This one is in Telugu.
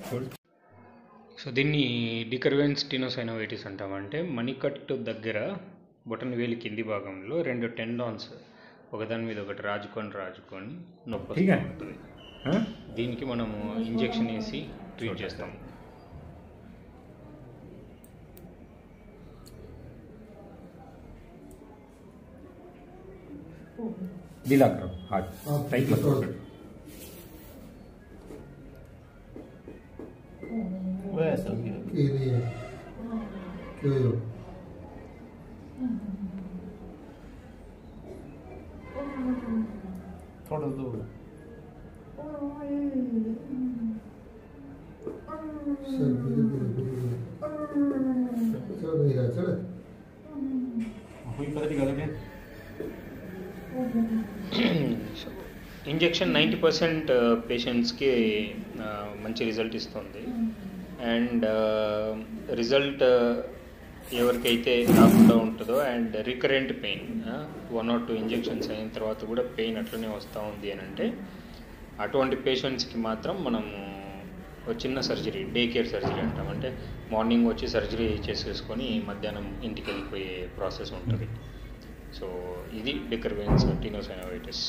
సో దీన్ని డికర్వెన్స్ టినోసైనోవైటిస్ అంటామంటే మణికట్టు దగ్గర బొటన వేలి కింది భాగంలో 2 టెండాన్స్ ఒకదాని మీద ఒకటి రాజుకొని నొప్పి ఉంటుంది. దీనికి మనము ఇంజెక్షన్ వేసి ట్రీట్ చేస్తాం. ढीला करो हाथ टाइट मत करो. वैसा भी है क्यों थोड़ा दो ఇంజెక్షన్ 90% పేషెంట్స్కి మంచి రిజల్ట్ ఇస్తుంది. అండ్ రిజల్ట్ ఎవరికైతే రాకుండా ఉంటుందో and recurrent pain 1 or 2 injections అయిన తర్వాత కూడా పెయిన్ అట్లనే వస్తూ ఉంది అని అంటే అటువంటి పేషెంట్స్కి మాత్రం మనము ఒక చిన్న సర్జరీ, డే కేర్ సర్జరీ అంటాం. అంటే మార్నింగ్ వచ్చి సర్జరీ చేసేసుకొని మధ్యాహ్నం ఇంటికి వెళ్ళిపోయే ప్రాసెస్ ఉంటుంది. సో ఇది డికర్వెన్స్ టినోసైనోవైటిస్.